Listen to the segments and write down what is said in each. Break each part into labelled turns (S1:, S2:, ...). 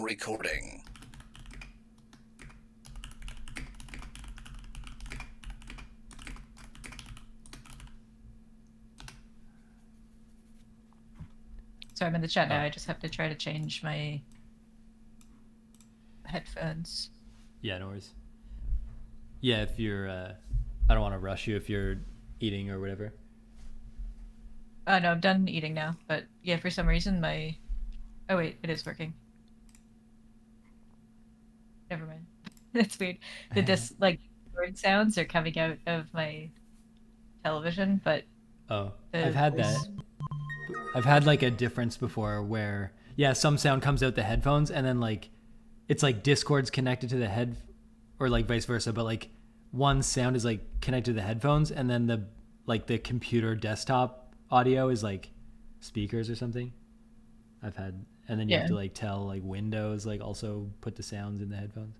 S1: recording.
S2: So I'm in the chat now. I just have to try to change my headphones.
S3: Yeah, no worries. Yeah, if you're, I don't want to rush you if you're eating or whatever.
S2: No, I'm done eating now. But yeah, for some reason my... Oh wait, it is working. Never mind. That's weird. The word sounds are coming out of my television, but
S3: Oh, I've
S2: the
S3: had that.
S2: voice...
S3: I've had like a difference before where, yeah, some sound comes out the headphones and then like, it's like Discord's connected to the head, or like vice versa, but like one sound is like connected to the headphones and then the computer desktop audio is like speakers or something. I've had, and then you have
S2: Yeah.
S3: to like tell like Windows like also put the sounds in the headphones.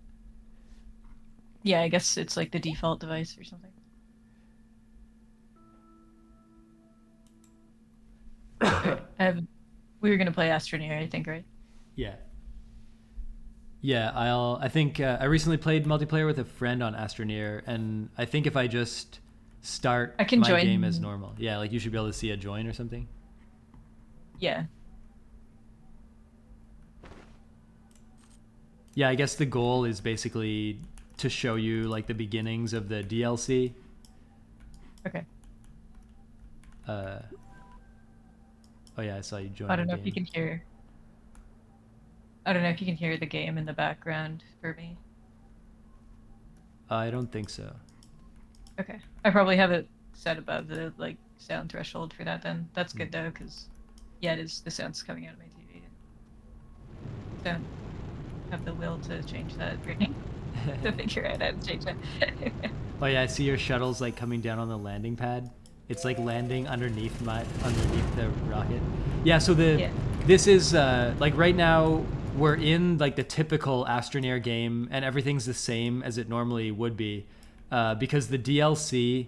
S2: Yeah, I guess it's like the default device or something. Okay. We were gonna play Astroneer, I think, right?
S3: Yeah. Yeah, I think I recently played multiplayer with a friend on Astroneer, and I think if I just start
S2: I can
S3: my game as
S2: join...
S3: normal, yeah, like you should be able to see a join or something.
S2: Yeah.
S3: Yeah, I guess the goal is basically to show you like the beginnings of the DLC.
S2: Okay.
S3: Oh yeah, I saw you
S2: I
S3: join the
S2: don't know if you
S3: game.
S2: can hear... I don't know if you can hear the game in the background for me.
S3: I don't think so.
S2: Okay. I probably have it set above the like sound threshold for that then. That's good though, because yeah, it is the sound's coming out of my TV. Don't have the will to change that right now. To figure out how to change that.
S3: Oh yeah, I see your shuttle's like coming down on the landing pad. It's like landing underneath the rocket. Yeah, so
S2: Yeah.
S3: this is like right now we're in like the typical Astroneer game and everything's the same as it normally would be, because the DLC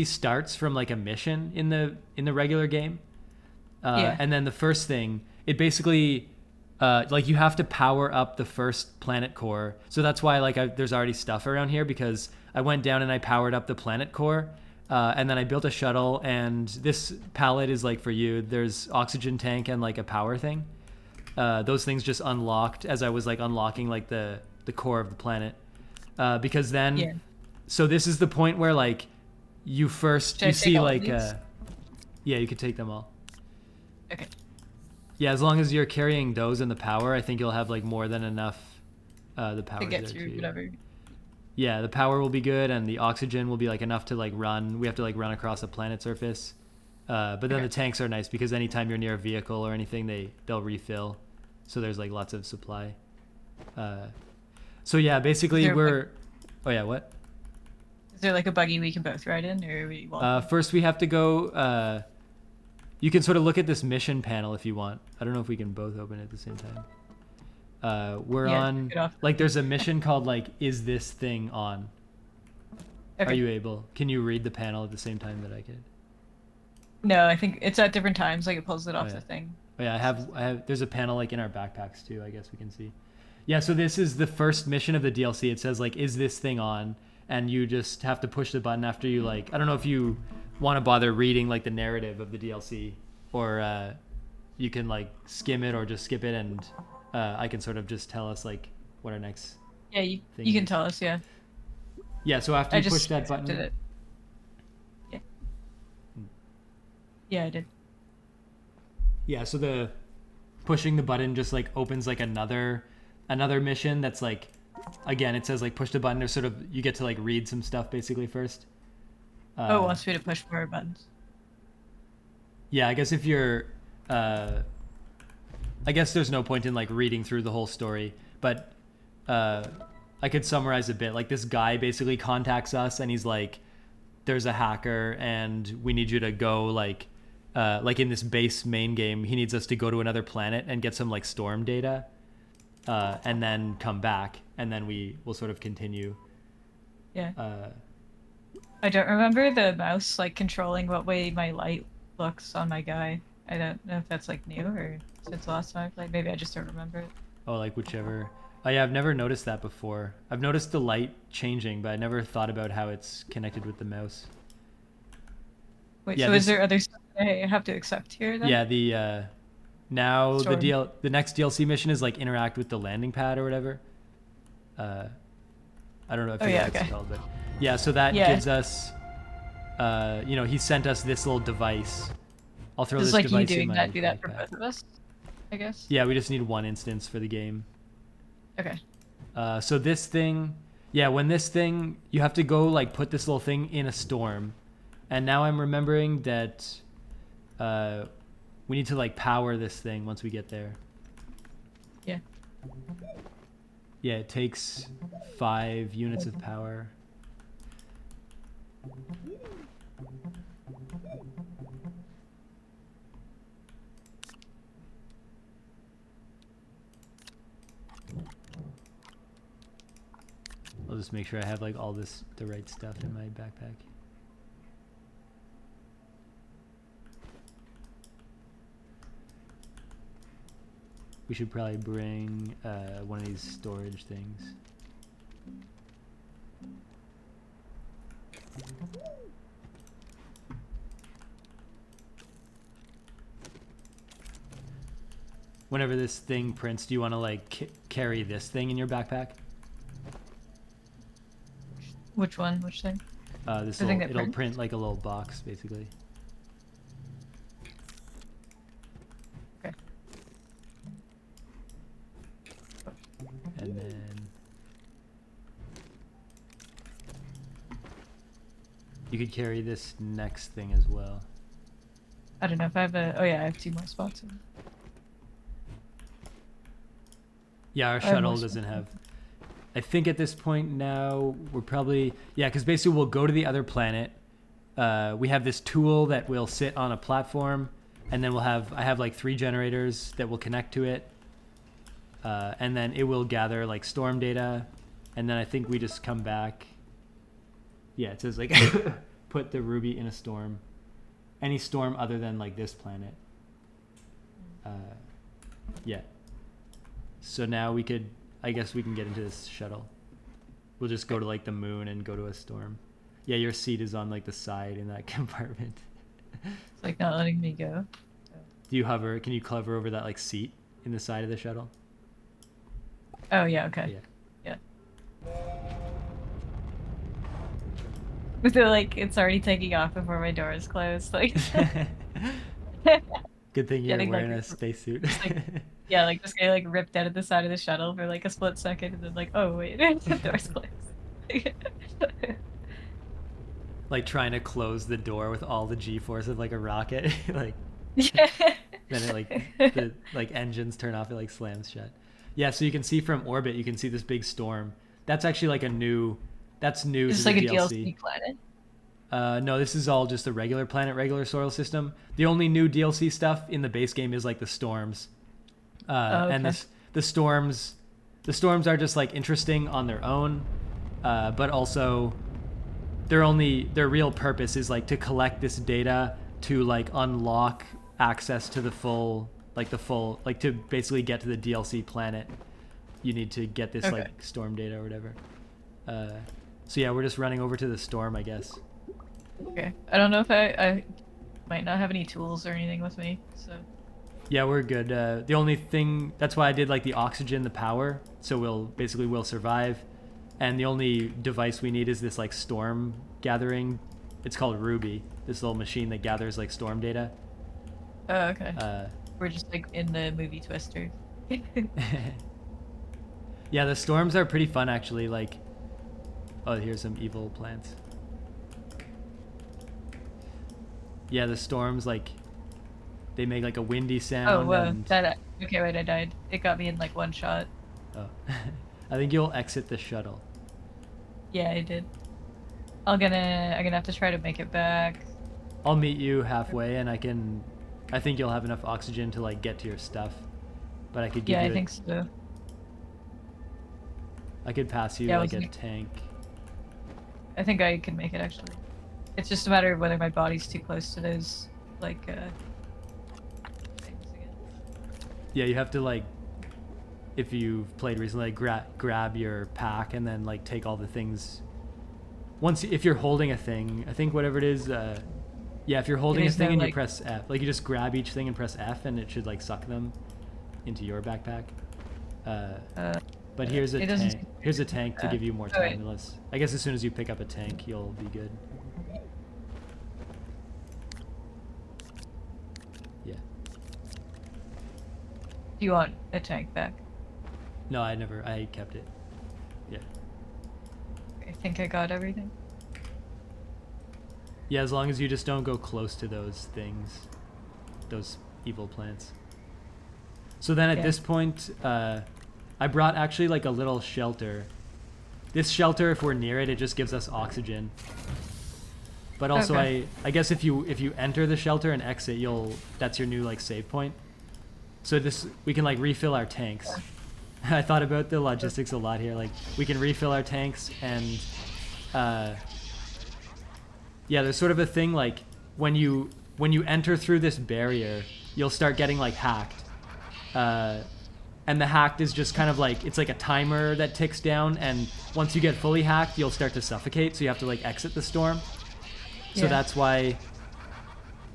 S3: starts from like a mission in the regular game,
S2: Yeah.
S3: and then the first thing it basically like you have to power up the first planet core. So that's why like there's already stuff around here because I went down and I powered up the planet core, and then I built a shuttle. And this pallet is like for you. There's oxygen tank and like a power thing. Those things just unlocked as I was like unlocking like the core of the planet, because then.
S2: Yeah.
S3: So this is the point where like you first
S2: Should I
S3: you
S2: take
S3: see
S2: all of
S3: like
S2: these?
S3: yeah, you could take them all.
S2: Okay.
S3: Yeah, as long as you're carrying those and the power, I think you'll have like more than enough. The power
S2: To
S3: is
S2: get
S3: there
S2: through
S3: too.
S2: whatever.
S3: Yeah, the power will be good, and the oxygen will be like enough to like run. We have to like run across a planet surface, but then
S2: Okay.
S3: the tanks are nice because anytime you're near a vehicle or anything, they'll refill. So there's like lots of supply. So yeah,
S2: Is
S3: basically
S2: there like
S3: we're. Oh yeah, what?
S2: is there like a buggy we can both ride in or we won't?
S3: First we have to go. You can sort of look at this mission panel if you want. I don't know if we can both open it at the same time. We're
S2: Yeah,
S3: on
S2: get off.
S3: like there's a mission called like is this thing on? Are
S2: Okay.
S3: you able? Can you read the panel at the same time that I could?
S2: No, I think it's at different times, like it pulls it
S3: Oh
S2: off
S3: yeah.
S2: the thing.
S3: Oh yeah,
S2: It's just
S3: I have there's a panel like in our backpacks too, I guess we can see. Yeah, so this is the first mission of the DLC. It says like is this thing on? And you just have to push the button after you like I don't know if you want to bother reading like the narrative of the DLC, or you can like skim it or just skip it, and I can sort of just tell us like what our next
S2: yeah,
S3: thing
S2: you can
S3: is.
S2: tell us, yeah.
S3: Yeah, so after
S2: I
S3: you push
S2: just
S3: that
S2: accepted
S3: button.
S2: it. Yeah. Yeah, I did.
S3: Yeah, so the pushing the button just like opens like another mission that's like again it says like push the button, or sort of you get to like read some stuff basically first.
S2: Oh, it wants me to push more buttons.
S3: Yeah, I guess if you're I guess there's no point in like reading through the whole story, but I could summarize a bit. Like this guy basically contacts us and he's like, there's a hacker and we need you to go like in this base main game, he needs us to go to another planet and get some like storm data, and then come back, and then we will sort of continue.
S2: Yeah.
S3: Uh,
S2: I don't remember the mouse like controlling what way my light looks on my guy. I don't know if that's like new or since last time I played. Maybe I just don't remember it.
S3: Oh, like whichever. Oh yeah, I've never noticed that before. I've noticed the light changing, but I never thought about how it's connected with the mouse.
S2: Wait,
S3: Yeah,
S2: so is
S3: this.
S2: there other stuff I have to accept here then?
S3: Yeah, now
S2: Storm.
S3: the next DLC mission is like interact with the landing pad or whatever. Uh, I don't know if
S2: Oh
S3: you know
S2: yeah,
S3: what it's
S2: okay.
S3: called, but yeah. So that
S2: Yeah.
S3: gives us, he sent us this little device. I'll throw
S2: Does
S3: this
S2: like you
S3: device in
S2: doing
S3: my
S2: that do that for
S3: backpack.
S2: both of us? I guess.
S3: Yeah, we just need one instance for the game.
S2: Okay.
S3: So this thing, yeah, when this thing, you have to go like put this little thing in a storm, and now I'm remembering that we need to like power this thing once we get there.
S2: Yeah.
S3: Yeah, it takes 5 units of power. I'll just make sure I have like all the right stuff in my backpack. We should probably bring one of these storage things. Whenever this thing prints, do you want to like carry this thing in your backpack?
S2: Which one? Which thing?
S3: This
S2: The thing
S3: little,
S2: that
S3: it'll
S2: prints?
S3: print like a little box basically.
S2: Okay.
S3: And then you could carry this next thing as well.
S2: I don't know if I have a. Oh yeah, I have 2 more spots.
S3: Yeah, our
S2: I have more
S3: shuttle
S2: spots.
S3: doesn't have. I think at this point now we're probably because basically we'll go to the other planet. We have this tool that will sit on a platform, and then I have like 3 generators that will connect to it, and then it will gather like storm data, and then I think we just come back. Yeah, it says like put the ruby in a storm, any storm other than like this planet. Yeah. So now I guess we can get into this shuttle. We'll just go to like the moon and go to a storm. Yeah, your seat is on like the side in that compartment.
S2: It's like not letting me go.
S3: Do you hover? Can you hover over that like seat in the side of the shuttle?
S2: Oh yeah, okay.
S3: Yeah.
S2: Yeah. With it, like it's already taking off before my door is closed. Like
S3: Good thing you're
S2: getting
S3: wearing
S2: like
S3: a spacesuit.
S2: like yeah, like just getting like ripped out of the side of the shuttle for like a split second, and then like, oh wait, the door's closed.
S3: Like trying to close the door with all the G-force of like a rocket. Like
S2: Yeah.
S3: then it the like engines turn off, it like slams shut. Yeah, so you can see from orbit, you can see this big storm. That's actually like that's new
S2: Is
S3: to
S2: this like
S3: the
S2: a
S3: DLC.
S2: DLC planet?
S3: No, this is all just a regular planet, regular soil system. The only new DLC stuff in the base game is like the storms.
S2: Oh,
S3: And
S2: okay.
S3: the storms are just like interesting on their own, but also their real purpose is like to collect this data to like unlock access to the full like to basically get to the DLC planet. You need to get this
S2: Okay.
S3: like storm data or whatever. So yeah, we're just running over to the storm, I guess.
S2: Okay. I don't know if I might not have any tools or anything with me, so
S3: Yeah, we're good. The only thing that's why I did like the oxygen, the power, so we'll survive. And the only device we need is this like storm gathering. It's called Ruby. This little machine that gathers like storm data.
S2: oh okay.
S3: Uh,
S2: We're just like in the movie Twister.
S3: yeah, the storms are pretty fun actually. Like, oh, here's some evil plants. Yeah, the storms like they make like a windy sound.
S2: Oh whoa,
S3: and
S2: that okay, wait, I died. It got me in like one shot.
S3: oh. I think you'll exit the shuttle.
S2: Yeah, I did. I'm gonna have to try to make it back.
S3: I'll meet you halfway, and I think you'll have enough oxygen to like get to your stuff. But I could give
S2: Yeah,
S3: you
S2: I think so.
S3: I could pass you
S2: Yeah,
S3: like a
S2: wasn't it-
S3: tank.
S2: I think I can make it actually. It's just a matter of whether my body's too close to those like things again.
S3: Yeah, you have to like if you've played recently, like grab your pack and then like take all the things. If you're holding a thing, I think whatever it is, yeah, if you're holding a
S2: is
S3: thing
S2: there,
S3: and you
S2: like-
S3: press F, like you just grab each thing and press F, and it should like suck them into your backpack. But here's a
S2: it doesn't
S3: tank.
S2: seem-
S3: Here's a tank to give you more
S2: oh, wait.
S3: stimulus. I guess as soon as you pick up a tank, you'll be good. Yeah.
S2: Do you want a tank back?
S3: No, I kept it. Yeah.
S2: I think I got everything.
S3: Yeah, as long as you just don't go close to those things, those evil plants. So then at
S2: Yeah.
S3: this point, I brought actually like a little shelter. This shelter, if we're near it, it just gives us oxygen. But also,
S2: Okay.
S3: I guess if you enter the shelter and exit, that's your new like save point. So we can like refill our tanks. I thought about the logistics a lot here. Like we can refill our tanks and yeah, there's sort of a thing like when you enter through this barrier, you'll start getting like hacked. And the hacked is just kind of like, it's like a timer that ticks down, and once you get fully hacked, you'll start to suffocate, so you have to like exit the storm. So
S2: Yeah.
S3: that's why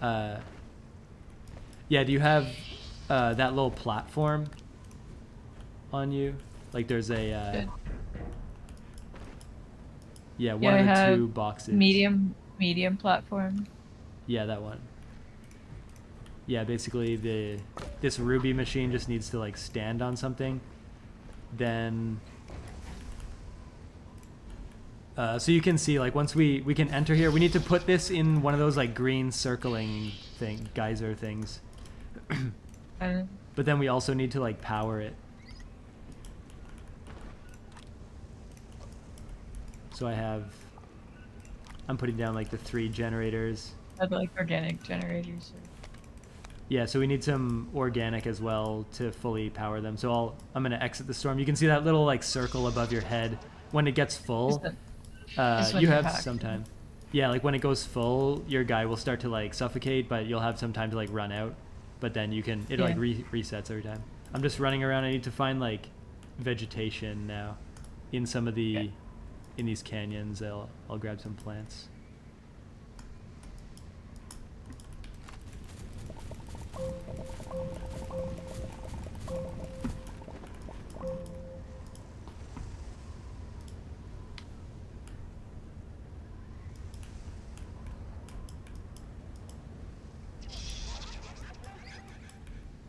S3: yeah, do you have that little platform on you? Like there's a
S2: Good.
S3: yeah, one
S2: Yeah, I
S3: of the
S2: have
S3: two boxes.
S2: Medium platform.
S3: Yeah, that one. Yeah, basically this Ruby machine just needs to like stand on something. Then so you can see like once we can enter here, we need to put this in one of those like green circling geyser things. But then we also need to like power it. So I'm putting down like the 3 generators.
S2: I'd like organic generators.
S3: Yeah, so we need some organic as well to fully power them. So I'm gonna exit the storm. You can see that little like circle above your head. When it gets full,
S2: is when
S3: you
S2: you
S3: have
S2: pack.
S3: some time. Yeah, like when it goes full, your guy will start to like suffocate, but you'll have some time to like run out. But then it like resets every time. I'm just running around. I need to find like vegetation now in some of the in these canyons. I'll grab some plants.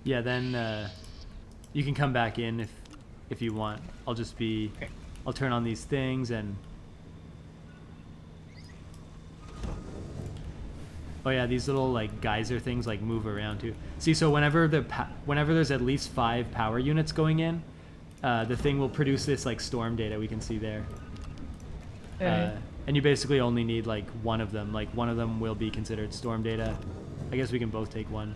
S3: Yeah, then you can come back in if you want. I'll turn on these things and oh yeah, these little like geyser things like move around too. See, so whenever there's at least 5 power units going in, the thing will produce this like storm data we can see there.
S2: Okay.
S3: And you basically only need like one of them. Like one of them will be considered storm data. I guess we can both take one.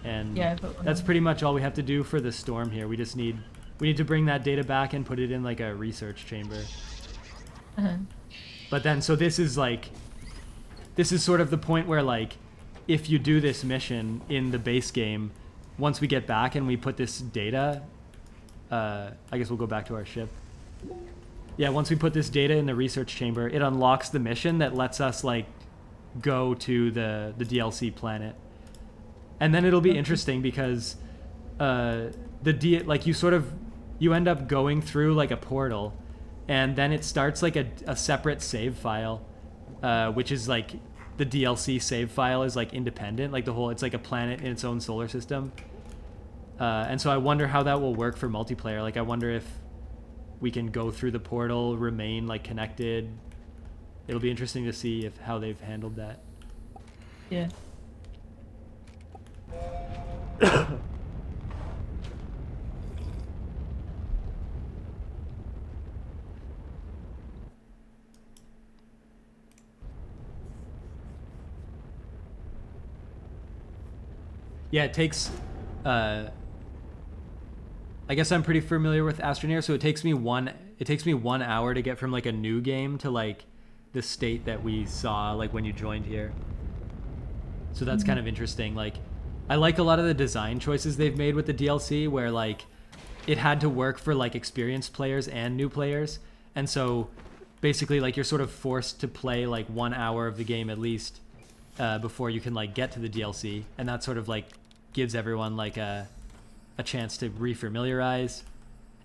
S3: And
S2: Yeah, I put one
S3: that's
S2: in.
S3: pretty much all we have to do for the storm here. We need to bring that data back and put it in like a research chamber. But then, so this is sort of the point where like, if you do this mission in the base game, once we get back and we put this data, I guess we'll go back to our ship. Yeah, once we put this data in the research chamber, it unlocks the mission that lets us like go to the DLC planet. And then it'll be interesting because you end up going through like a portal, and then it starts like a separate save file, which is like the DLC save file is like independent, like it's like a planet in its own solar system. And so I wonder how that will work for multiplayer. Like I wonder if we can go through the portal, remain like connected. It'll be interesting to see how they've handled that.
S2: Yeah.
S3: Yeah, it takes I guess I'm pretty familiar with Astroneer, so it takes me 1 hour to get from like a new game to like the state that we saw like when you joined here. So that's kind of interesting. Like I like a lot of the design choices they've made with the DLC, where like it had to work for like experienced players and new players. And so basically like you're sort of forced to play like 1 hour of the game at least before you can like get to the DLC. And that sort of like gives everyone like a chance to refamiliarize.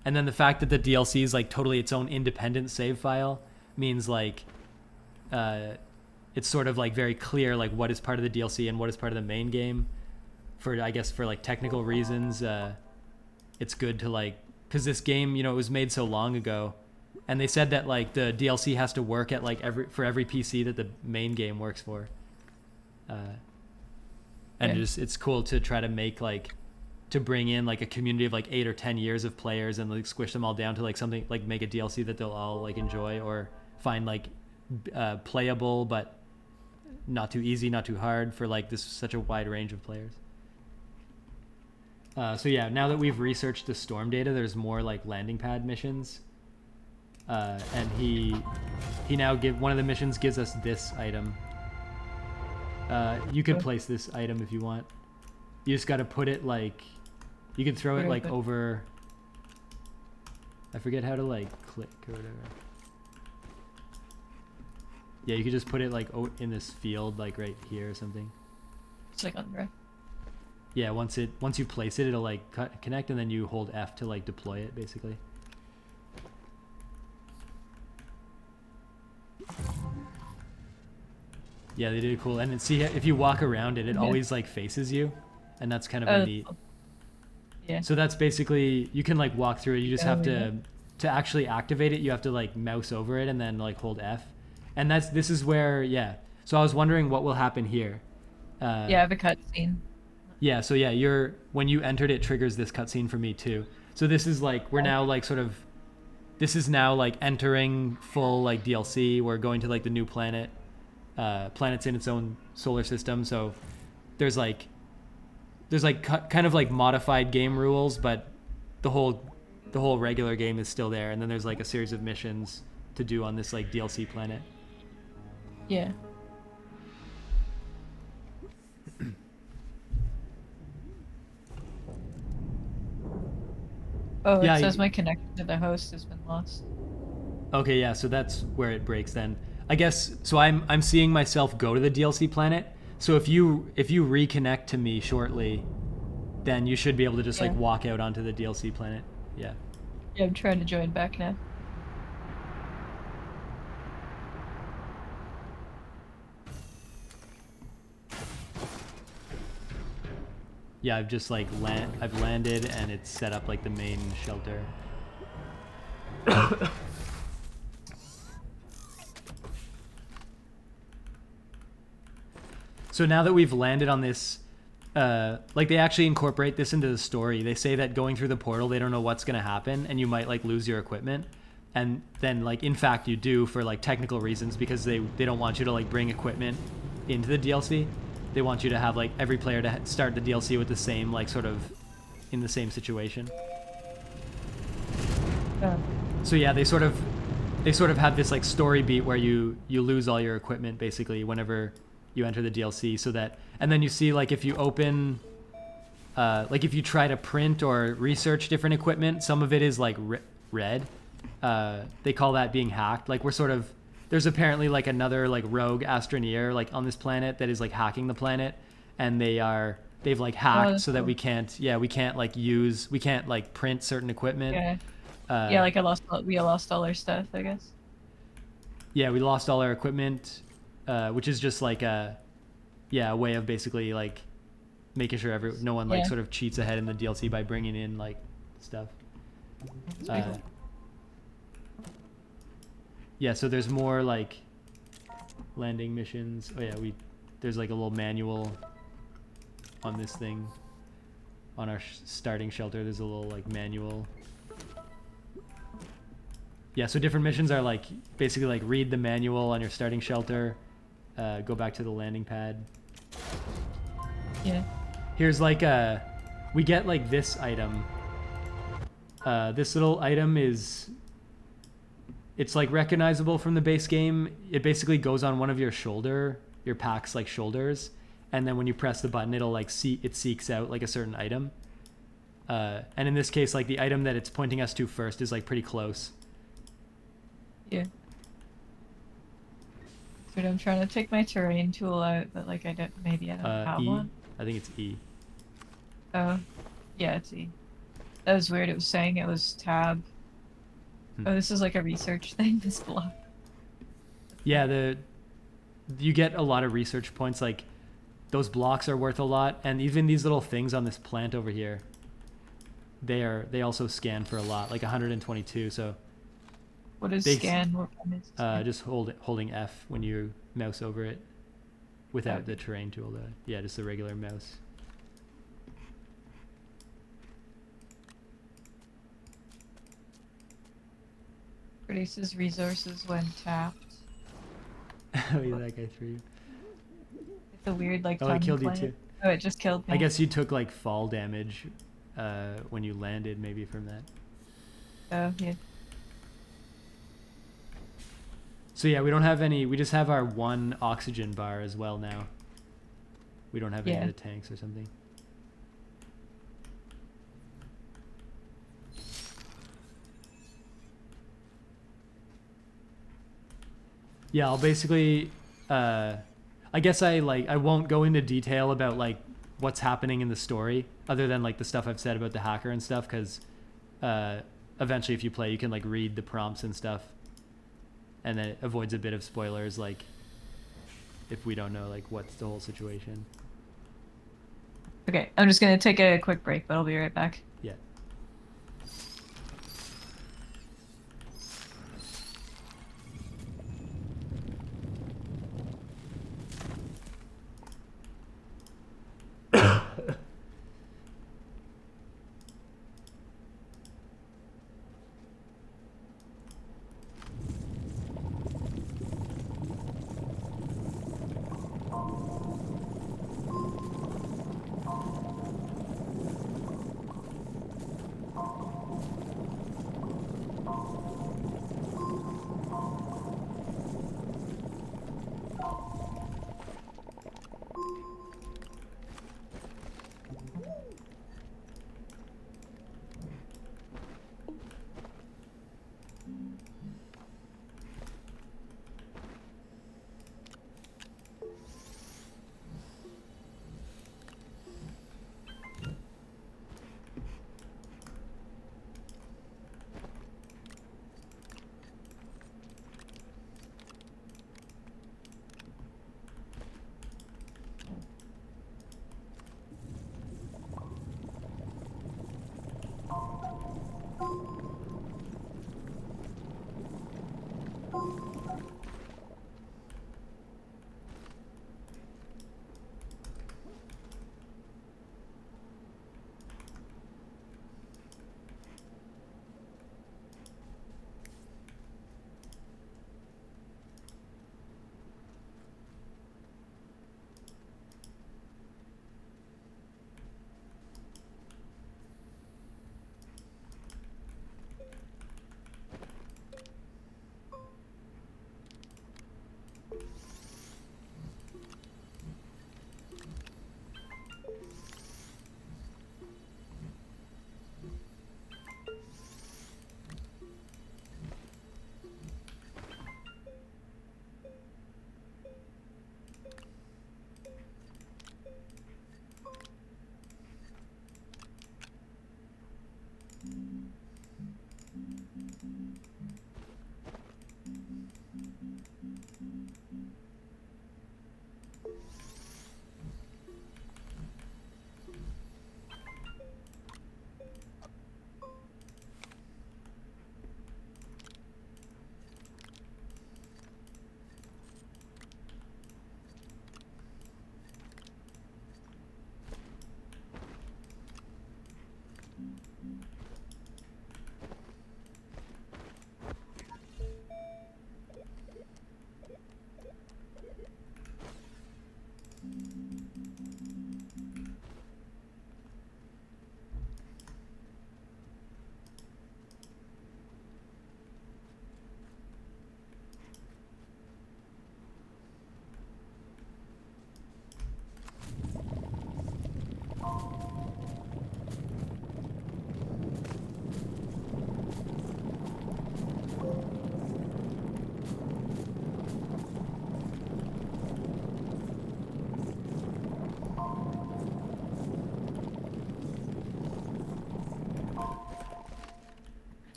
S3: And then the fact that the DLC is like totally its own independent save file means like it's sort of like very clear like what is part of the DLC and what is part of the main game. For I guess for like technical reasons, it's good to like, because this game, you know, it was made so long ago, and they said that like the DLC has to work at like every PC that the main game works for. And it's cool to try to make like, to bring in like a community of like 8 or 10 years of players and like squish them all down to like something, like make a DLC that they'll all like enjoy or find like playable but not too easy, not too hard for like this such a wide range of players. So yeah, now that we've researched the storm data, there's more like landing pad missions. And he now one of the missions gives us this item. You could place this item if you want. You just got to put it like, you can throw it like over, I forget how to like click or whatever. Yeah, you could just put it like in this field like right here or something.
S2: It's like on the right.
S3: Yeah, once you place it, it'll like connect, and then you hold F to like deploy it basically. Yeah, they did cool. And see, if you walk around it, it always like faces you, and that's kind of a neat.
S2: Yeah.
S3: So that's basically, you can like walk through it. You just have to actually activate it. You have to like mouse over it and then like hold F, and this is where So I was wondering what will happen here.
S2: I have a cutscene.
S3: Yeah. So yeah, when you entered it triggers this cutscene for me too. So this is like we're now like sort of, this is now like entering full like DLC. We're going to like the new planet. Planet's in its own solar system, so there's like kind of like modified game rules, but the whole regular game is still there, and then there's like a series of missions to do on this like DLC planet.
S2: Yeah. Oh, it says my connection to the host has been lost.
S3: Okay, yeah, so that's where it breaks then. I guess so. I'm seeing myself go to the DLC planet. So if you reconnect to me shortly, then you should be able to just like walk out onto the DLC planet. Yeah.
S2: Yeah, I'm trying to join back now.
S3: Yeah, I've just like I've landed, and it's set up like the main shelter. So now that we've landed on this, like they actually incorporate this into the story. They say that going through the portal, they don't know what's going to happen, and you might like lose your equipment. And then like, in fact, you do for like technical reasons, because they don't want you to like bring equipment into the DLC. They want you to have like every player to start the DLC with the same, like sort of in the same situation. So yeah, they sort of have this like story beat where you lose all your equipment basically whenever you enter the DLC, so that, and then you see like if you open, like if you try to print or research different equipment, some of it is like red. They call that being hacked. Like there's apparently like another like rogue astroneer like on this planet that is like hacking the planet, and they've like hacked so that we can't like print certain equipment.
S2: Yeah, like we lost all our stuff, I guess.
S3: Yeah, we lost all our equipment. Which is just like a way of basically like making sure no one like sort of cheats ahead in the DLC by bringing in like stuff. Yeah, so there's more like landing missions. Oh yeah, there's like a little manual on this thing. On our starting shelter, there's a little like manual. Yeah, so different missions are like basically like read the manual on your starting shelter. Go back to the landing pad.
S2: Yeah.
S3: Here's like we get like this item. This little item it's like recognizable from the base game. It basically goes on one of your pack's like shoulders, and then when you press the button, it'll like it seeks out like a certain item. And in this case, like the item that it's pointing us to first is like pretty close.
S2: Yeah. But I'm trying to take my terrain tool out, but like I don't have
S3: E.
S2: one.
S3: I think it's E.
S2: Oh, yeah, it's E. That was weird. It was saying it was tab. Oh, this is like a research thing. This block.
S3: Yeah, you get a lot of research points. Like those blocks are worth a lot, and even these little things on this plant over here, they also scan for a lot, like 122. So
S2: what is scan? What is scan?
S3: just holding F when you mouse over it, without the terrain tool. Yeah, just the regular mouse.
S2: Produces resources when tapped.
S3: Oh yeah, that guy threw you.
S2: It's a weird like.
S3: Oh, it killed you too.
S2: Oh, it just killed me.
S3: I guess you took like fall damage when you landed, maybe from that.
S2: Oh yeah.
S3: So yeah, we don't have any. We just have our one oxygen bar as well now. We don't have any of the tanks or something. Yeah, I'll basically, I guess I won't go into detail about like what's happening in the story other than like the stuff I've said about the hacker and stuff, because eventually if you play, you can like read the prompts and stuff, and then it avoids a bit of spoilers, like if we don't know like what's the whole situation.
S2: Okay, I'm just gonna take a quick break, but I'll be right back.
S3: Yeah.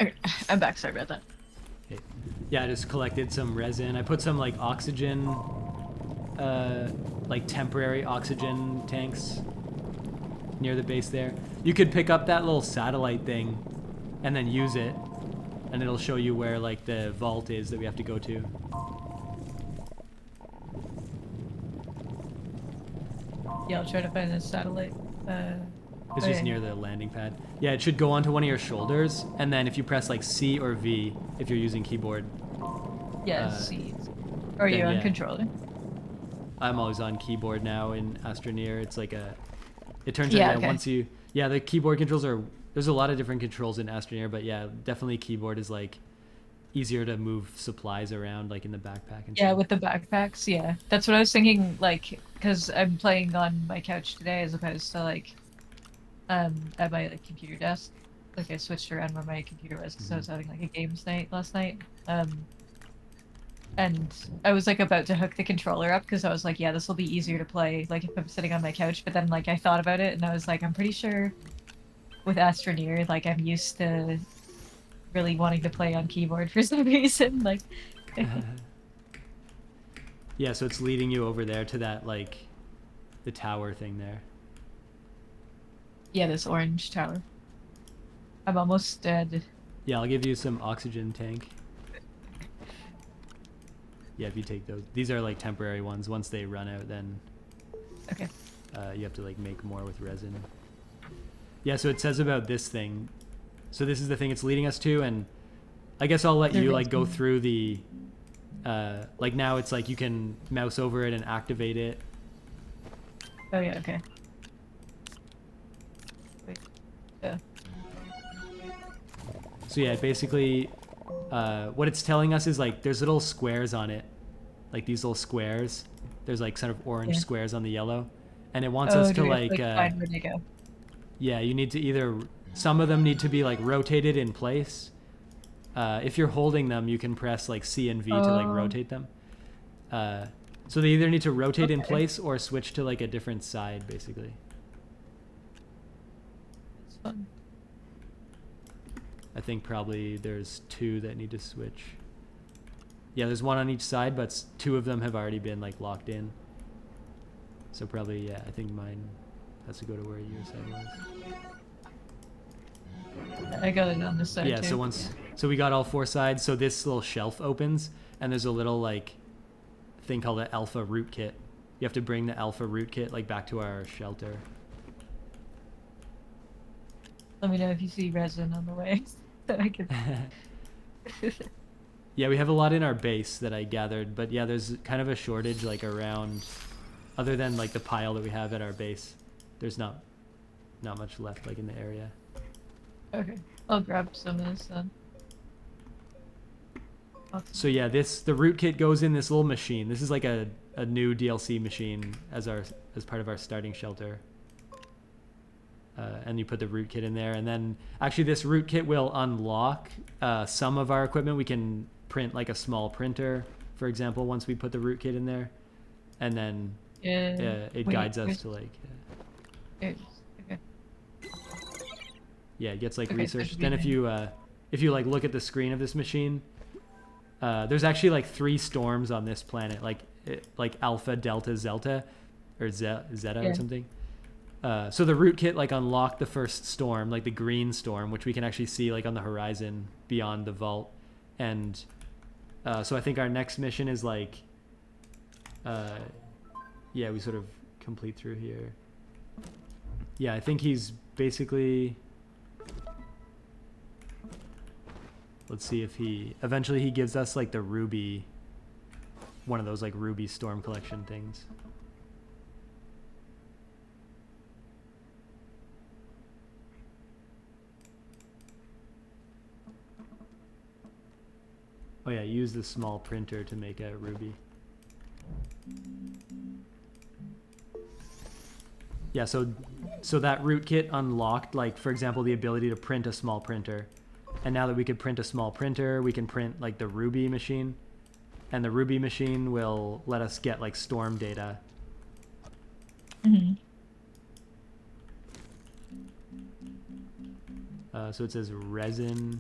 S2: Okay, I'm back. Sorry about that.
S3: Okay. Yeah, I just collected some resin. I put some like oxygen, like temporary oxygen tanks near the base there. You could pick up that little satellite thing and then use it, and it'll show you where like the vault is that we have to go to.
S2: Yeah, I'll try to find this satellite.
S3: It's
S2: Oh,
S3: just
S2: yeah.
S3: near the landing pad. Yeah, it should go onto one of your shoulders, and then if you press like C or V, if you're using keyboard,
S2: Yeah, seeds. Or are
S3: then
S2: you on
S3: yeah.
S2: controller?
S3: I'm always on keyboard now in Astroneer. It's like it turns out,
S2: Yeah,
S3: yeah,
S2: okay.
S3: the keyboard controls there's a lot of different controls in Astroneer, but yeah, definitely keyboard is like easier to move supplies around, like in the backpack and
S2: Yeah,
S3: stuff.
S2: with the backpacks, yeah. That's what I was thinking, like, because I'm playing on my couch today as opposed to, like, at my, like, computer desk. Like, I switched around where my computer was because I was having, like, a games night last night. And I was, like, about to hook the controller up because I was like, yeah, this will be easier to play, like, if I'm sitting on my couch. But then, like, I thought about it and I was like, I'm pretty sure with Astroneer, like, I'm used to really wanting to play on keyboard for some reason. Like,
S3: Yeah, so it's leading you over there to that like the tower thing there.
S2: yeah, this orange tower. I'm almost dead.
S3: Yeah, I'll give you some oxygen tank. Yeah, if you take those. These are like temporary ones. Once they run out, then
S2: Okay.
S3: you have to like make more with resin. Yeah, so it says about this thing. So this is the thing it's leading us to, and I guess I'll let
S2: The
S3: you like go
S2: resin.
S3: through the like now it's like you can mouse over it and activate it.
S2: Oh yeah, okay. Wait. Yeah.
S3: So yeah, basically what it's telling us is like there's little squares on it, like these little squares. There's like sort of orange
S2: Yeah.
S3: squares on the yellow, and it wants us
S2: Oh,
S3: to
S2: do we have to
S3: like
S2: find where they go?
S3: yeah, you need to either some of them need to be like rotated in place. If you're holding them, you can press like C and V to like
S2: Oh,
S3: rotate them. So they either need to rotate in
S2: okay.
S3: place or switch to like a different side, basically.
S2: That's fun.
S3: I think probably there's two that need to switch. Yeah, there's one on each side, but two of them have already been like locked in. So probably, yeah, I think mine has to go to where your side was.
S2: I got it on this side
S3: Yeah,
S2: too.
S3: so we got all four sides. So this little shelf opens, and there's a little like thing called an alpha rootkit. You have to bring the alpha rootkit like back to our shelter.
S2: Let me know if you see resin on the way that I can.
S3: Yeah, we have a lot in our base that I gathered, but yeah, there's kind of a shortage like around, other than like the pile that we have at our base. There's not much left like in the area.
S2: Okay, I'll grab some of this then.
S3: So yeah, the rootkit goes in this little machine. This is like a new DLC machine as part of our starting shelter. And you put the rootkit in there, and then actually this rootkit will unlock some of our equipment. We can print like a small printer, for example, once we put the rootkit in there, and then
S2: Yeah.
S3: it
S2: Wait,
S3: guides us to like
S2: okay.
S3: yeah, it gets like
S2: Okay, so it
S3: research.
S2: should be
S3: Then
S2: there.
S3: if you like look at the screen of this machine, there's actually like 3 storms on this planet, like Alpha, Delta, Zelta, or Zeta
S2: Yeah.
S3: or something. So the rootkit like unlocked the first storm, like the green storm, which we can actually see like on the horizon beyond the vault. And so I think our next mission is like, yeah, we sort of complete through here. Yeah, I think he's basically. Let's see if eventually he gives us like the ruby, one of those like ruby storm collection things. Oh yeah, use the small printer to make a ruby. Yeah, so that rootkit unlocked, like for example, the ability to print a small printer. And now that we could print a small printer, we can print like the Ruby machine. And the Ruby machine will let us get like storm data.
S2: Mm-hmm.
S3: So it says resin.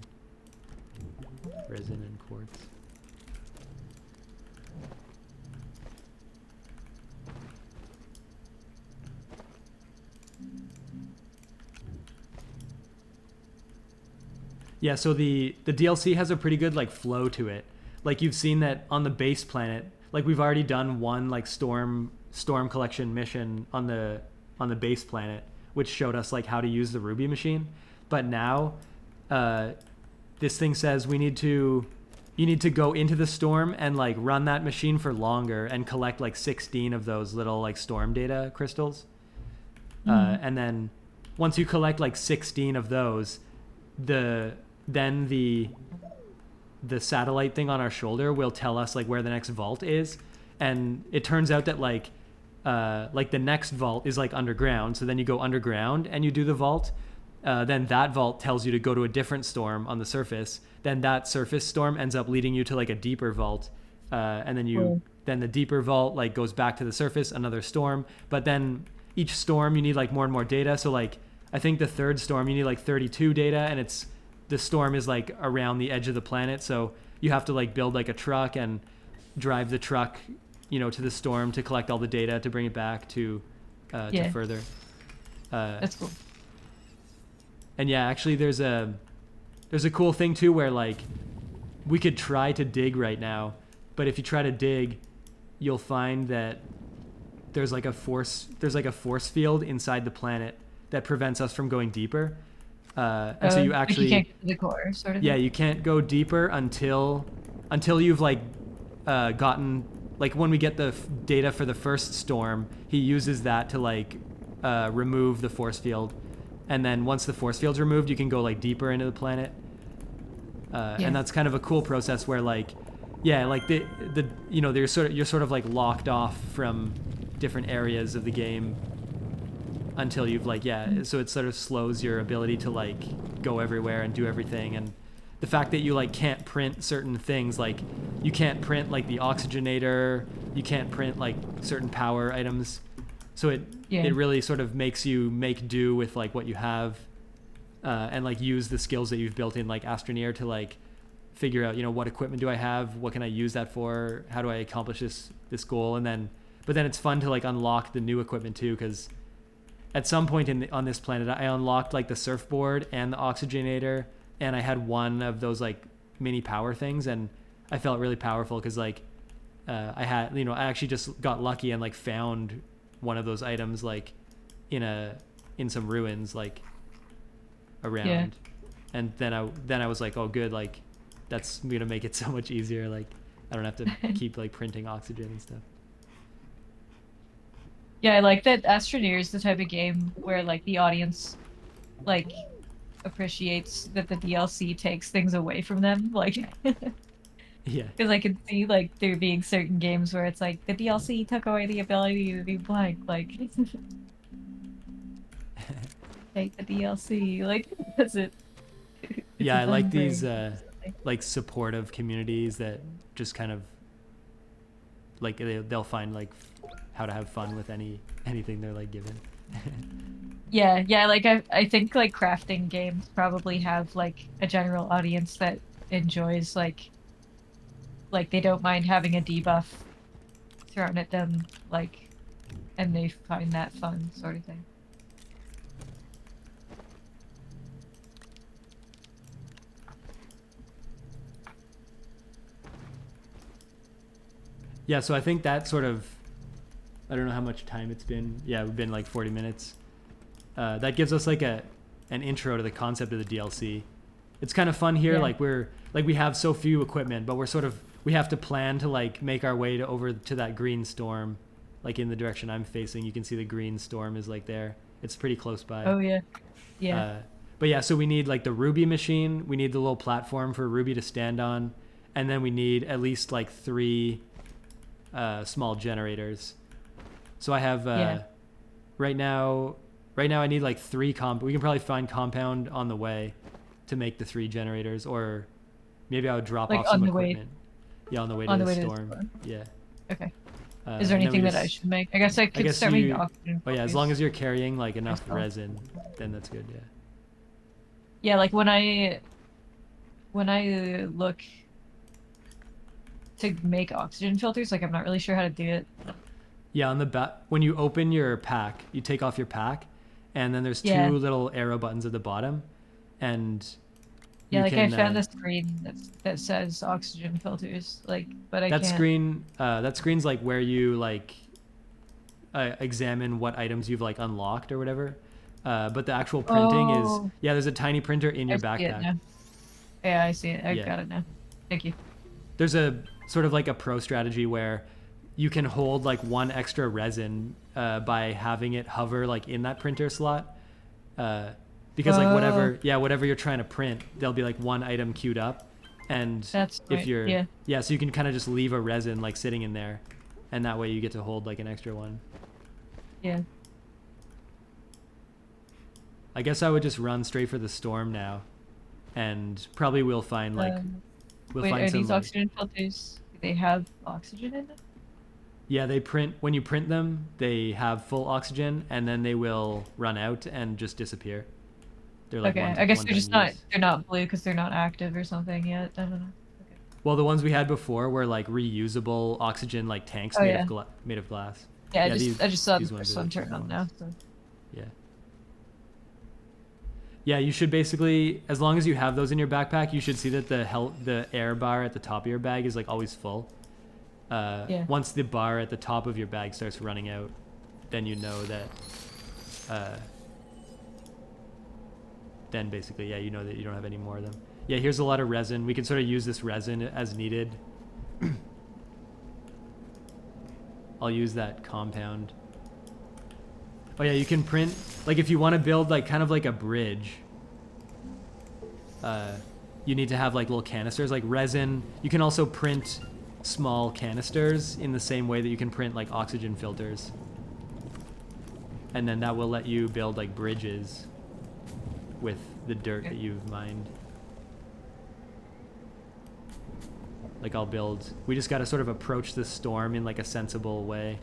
S3: Resin and quartz. Yeah, so the DLC has a pretty good like flow to it. Like you've seen that on the base planet. Like we've already done one like storm collection mission on the base planet, which showed us like how to use the Ruby machine. But now, uh, this thing says you need to go into the storm and like run that machine for longer and collect like 16 of those little like storm data crystals. And then once you collect like 16 of those, then the satellite thing on our shoulder will tell us like where the next vault is, and it turns out that like the next vault is like underground. So then you go underground and you do the vault. Then that vault tells you to go to a different storm on the surface. Then that surface storm ends up leading you to like a deeper vault, and then the deeper vault like goes back to the surface, another storm. But then each storm you need like more and more data. So like I think the third storm you need like 32 data, and the storm is like around the edge of the planet. So you have to like build like a truck and drive the truck, to the storm to collect all the data to bring it back to further.
S2: That's cool.
S3: And yeah, actually there's a cool thing too where like we could try to dig right now, but if you try to dig, you'll find that there's like a force field inside the planet that prevents us from going deeper. And so you actually
S2: like you can't get to the core sort of
S3: yeah,
S2: thing?
S3: you can't go deeper until you've like gotten like when we get the data for the first storm, he uses that to like remove the force field, and then once the force field's removed, you can go like deeper into the planet. And that's kind of a cool process where like like the you're sort of like locked off from different areas of the game until you've like so it sort of slows your ability to like go everywhere and do everything. And the fact that you like can't print certain things, like you can't print like the oxygenator, you can't print like certain power items, so it really sort of makes you make do with like what you have, and like use the skills that you've built in like Astroneer to like figure out what equipment do I have, what can I use that for, how do I accomplish this goal. And then but then it's fun to like unlock the new equipment too, because at some point on this planet I unlocked like the surfboard and the oxygenator, and I had one of those like mini power things, and I felt really powerful because like I had I actually just got lucky and like found one of those items like in some ruins like around. And then I was like, oh good, like that's gonna make it so much easier, like I don't have to keep like printing oxygen and stuff.
S2: Yeah, I like that Astroneer is the type of game where like the audience like appreciates that the DLC takes things away from them, like
S3: Yeah.
S2: because I can see like there being certain games where it's like the DLC took away the ability to be blank, like take the DLC, like that's it.
S3: Yeah, I like
S2: unfair.
S3: these like supportive communities that just kind of like they'll find like how to have fun with anything they're like given.
S2: Yeah, like I think like crafting games probably have like a general audience that enjoys like they don't mind having a debuff thrown at them, like, and they find that fun sort of thing.
S3: Yeah, so I think that sort of, I don't know how much time it's been. Yeah, we've been like 40 minutes. That gives us like an intro to the concept of the DLC. It's kind of fun here. Like we have so few equipment, but we have to plan to like make our way over to that green storm, like in the direction I'm facing. You can see the green storm is like there. It's pretty close by.
S2: Oh yeah.
S3: But yeah, so we need like the Ruby machine. We need the little platform for Ruby to stand on, and then we need at least like 3 small generators. So I have right now I need like 3 we can probably find compound on the way to make the 3 generators, or maybe I would drop
S2: Like
S3: off some
S2: on the way-
S3: equipment. Yeah, on the way to the storm. Yeah.
S2: Okay. Is there
S3: and then we
S2: anything that I
S3: just-
S2: should make? I guess I could start making oxygen.
S3: Oh yeah, as
S2: focus.
S3: long as you're carrying like enough
S2: Nice.
S3: resin, then that's good. Yeah.
S2: Yeah, like when when I look to make oxygen filters, like I'm not really sure how to do it.
S3: Yeah, on the back, when you open your pack, you take off your pack, and then there's
S2: Yeah.
S3: two little arrow buttons at the bottom, and
S2: Yeah,
S3: you
S2: like I
S3: can
S2: found a screen that says oxygen filters, like, but I
S3: that
S2: can't.
S3: screen's like where you like examine what items you've like unlocked or whatever. But the actual printing is,
S2: Oh,
S3: yeah, there's a tiny printer in
S2: I
S3: your
S2: see it
S3: backpack.
S2: now. Yeah, I see it. I
S3: Yeah.
S2: got it now. Thank you.
S3: There's a sort of like a pro strategy where you can hold like one extra resin by having it hover like in that printer slot. Because like
S2: Oh,
S3: whatever you're trying to print, there'll be like one item queued up. And
S2: that's
S3: if
S2: right.
S3: you're,
S2: Yeah,
S3: yeah, so you can kind of just leave a resin like sitting in there. And that way you get to hold like an extra one.
S2: yeah.
S3: I guess I would just run straight for the storm now. And probably we'll find like, we'll
S2: Wait,
S3: find
S2: are
S3: some
S2: these
S3: like,
S2: oxygen filters? Do they have oxygen in them?
S3: yeah, they print, when you print them, they have full oxygen and then they will run out and just disappear. They're like
S2: Okay, I guess
S3: one
S2: they're
S3: time
S2: just not.
S3: use.
S2: They're not blue because they're not active or something yet. I don't know. Okay.
S3: Well, the ones we had before were like reusable oxygen like tanks
S2: Oh yeah,
S3: made of glass.
S2: yeah.
S3: Yeah,
S2: I just saw the
S3: these ones
S2: first
S3: are the
S2: one turn
S3: cheaper
S2: on
S3: ones.
S2: now. So
S3: Yeah. Yeah, you should basically, as long as you have those in your backpack, you should see that the air bar at the top of your bag is like always full.
S2: yeah.
S3: Once the bar at the top of your bag starts running out, then you know that. Then basically, yeah, you know that you don't have any more of them. Yeah, here's a lot of resin. We can sort of use this resin as needed. I'll use that compound. Oh yeah, you can print, like if you want to build like kind of like a bridge, you need to have like little canisters, like resin. You can also print small canisters in the same way that you can print like oxygen filters. And then that will let you build like bridges with the dirt that you've mined. Like we just got to sort of approach the storm in like a sensible way.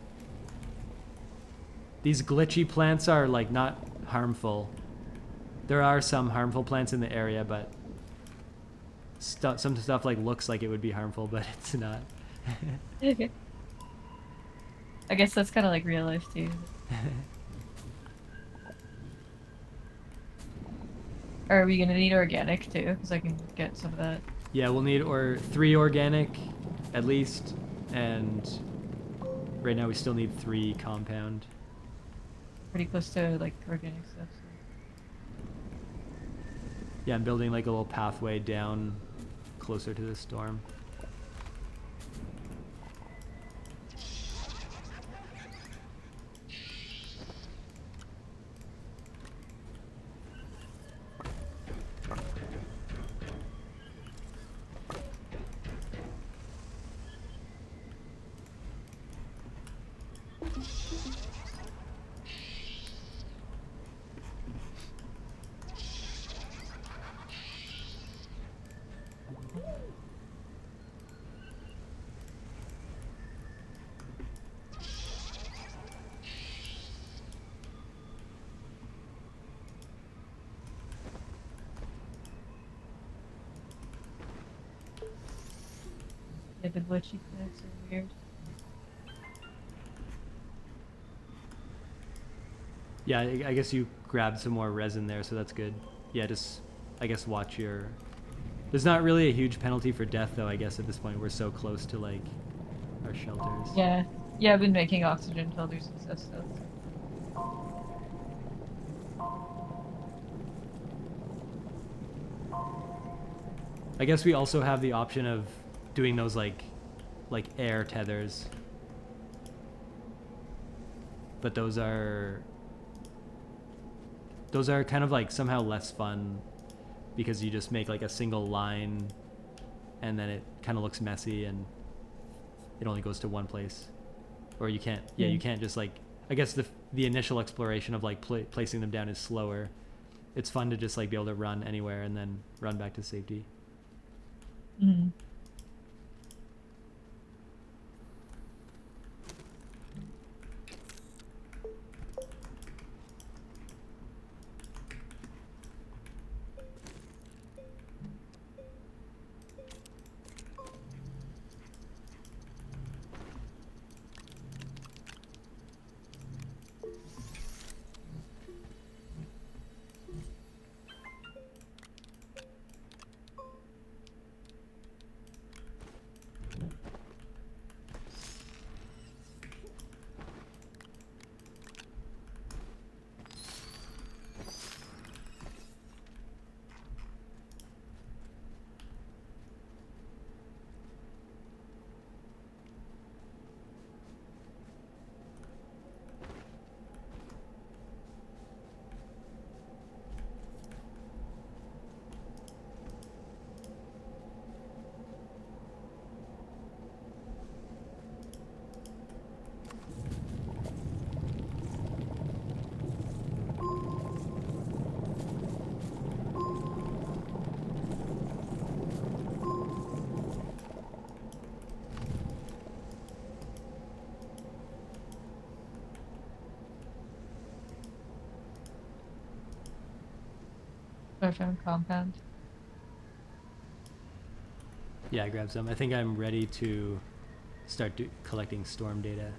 S3: These glitchy plants are like not harmful. There are some harmful plants in the area, but some stuff like looks like it would be harmful, but it's not.
S2: Okay. I guess that's kind of like real life too. Are we gonna need organic too? Because I can get some of that.
S3: Yeah, we'll need 3 organic at least, and right now we still need 3 compound.
S2: Pretty close to like organic stuff. So.
S3: Yeah, I'm building like a little pathway down closer to the storm.
S2: Yeah, the glitchy plants are weird.
S3: Yeah, I guess you grabbed some more resin there, so that's good. Yeah, just, I guess, watch your... There's not really a huge penalty for death, though, I guess, at this point. We're so close to, like, our shelters.
S2: Yeah, yeah. I've been making oxygen filters and stuff. So.
S3: I guess we also have the option of doing those, like air tethers. But those are kind of, like, somehow less fun because you just make, like, a single line and then it kind of looks messy and it only goes to one place. Or you can't, yeah, you can't just, like, I guess the initial exploration of, like, placing them down is slower. It's fun to just, like, be able to run anywhere and then run back to safety.
S2: Mm-hmm. I found compound.
S3: Yeah, I grabbed some. I think I'm ready to start collecting storm data.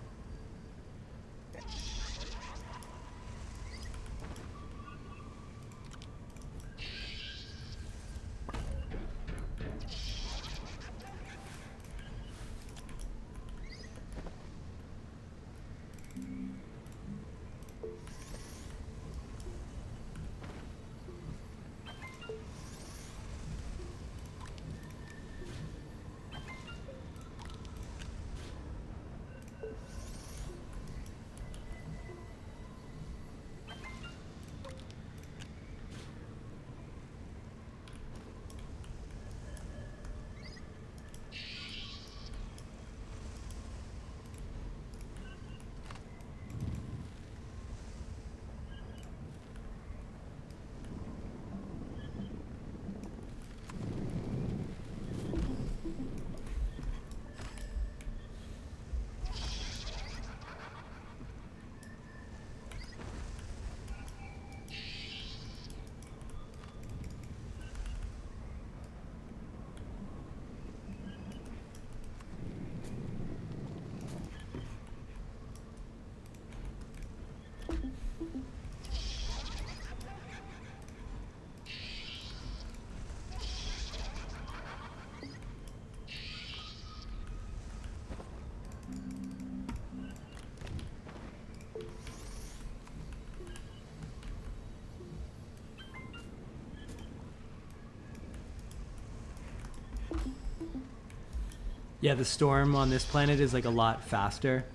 S3: Yeah, the storm on this planet is like a lot faster.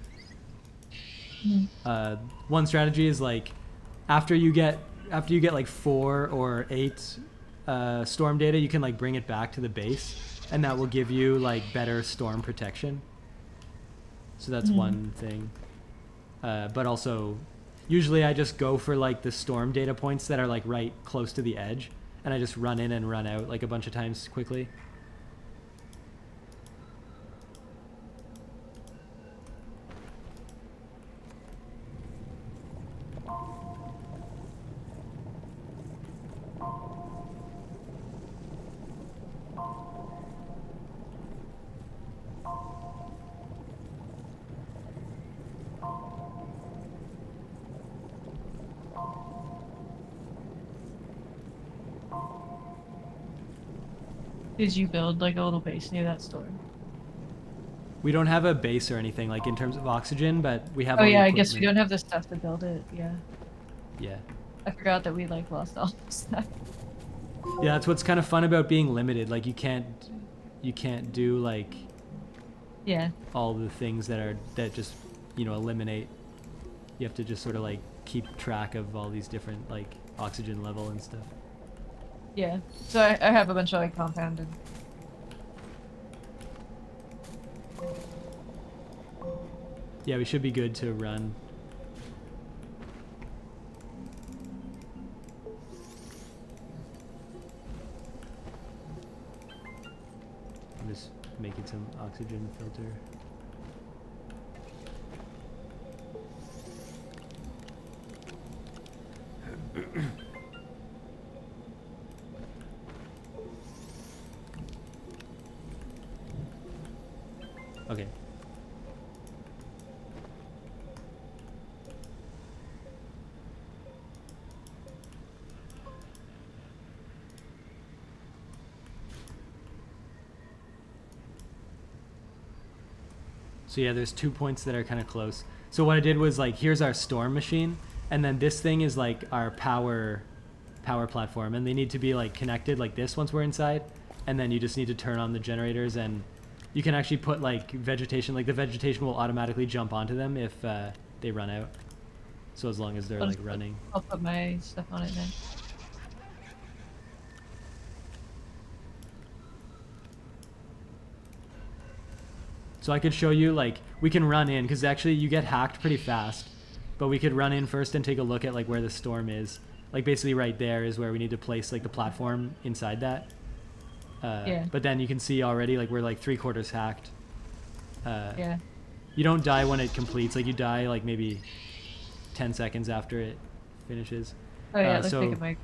S3: One strategy is like after you get like 4 or 8 storm data, you can like bring it back to the base, and that will give you like better storm protection. So that's one thing. But also, usually I just go for like the storm data points that are like right close to the edge, and I just run in and run out like a bunch of times quickly.
S2: Did you build like a little base near that storm?
S3: We don't have a base or anything like in terms of oxygen, but we have
S2: Oh
S3: all the
S2: yeah, I guess we
S3: equipment.
S2: don't have the stuff to build it. Yeah,
S3: Yeah.
S2: I forgot that we like lost all the stuff.
S3: Yeah, that's what's kind of fun about being limited. Like you can't do like
S2: Yeah.
S3: all the things that just, eliminate. You have to just sort of like keep track of all these different like oxygen level and stuff.
S2: Yeah. So I have a bunch of like compounded.
S3: Yeah, we should be good to run. I'm just making some oxygen filter. Okay. So yeah, there's 2 points that are kind of close. So what I did was like, here's our storm machine, and then this thing is like our power platform, and they need to be like connected like this once we're inside, and then you just need to turn on the generators, and you can actually put like vegetation, like the vegetation will automatically jump onto them if they run out. So as long as they're like running.
S2: I'll put my stuff on it then.
S3: So I could show you, like, we can run in, because actually you get hacked pretty fast. But we could run in first and take a look at, like, where the storm is. Like, basically right there is where we need to place, like, the platform inside that.
S2: Yeah.
S3: But then you can see already, like, we're, like, 3/4 hacked.
S2: Yeah.
S3: You don't die when it completes. Like, you die, like, maybe 10 seconds after it finishes.
S2: Oh yeah, let's
S3: so
S2: take a mic.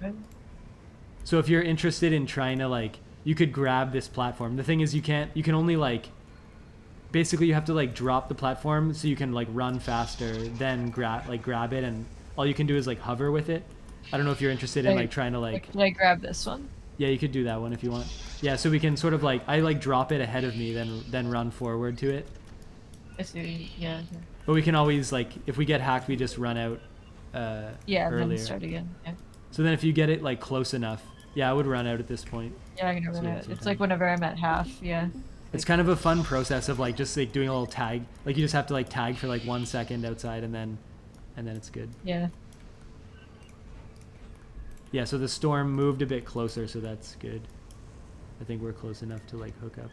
S3: So if you're interested in trying to like, you could grab this platform. The thing is, you can only like, basically you have to like drop the platform so you can like run faster, then grab it, and all you can do is like hover with it. I don't know if you're interested in like trying to like,
S2: Should I grab this one?
S3: yeah, you could do that one if you want. Yeah, so we can sort of like, I like drop it ahead of me, then run forward to it.
S2: I see. Yeah. Okay.
S3: But we can always like, if we get hacked, we just run out
S2: Yeah, and
S3: earlier.
S2: then start again. Yeah.
S3: So then if you get it like close enough, yeah, I would run out at this point.
S2: Yeah, I'm gonna
S3: So
S2: run
S3: we have
S2: out.
S3: some
S2: It's
S3: time.
S2: like whenever I'm at half. Yeah.
S3: It's kind of a fun process of like just like doing a little tag. Like you just have to like tag for like 1 second outside, and then it's good.
S2: Yeah.
S3: Yeah, so the storm moved a bit closer, so that's good. I think we're close enough to like hook up.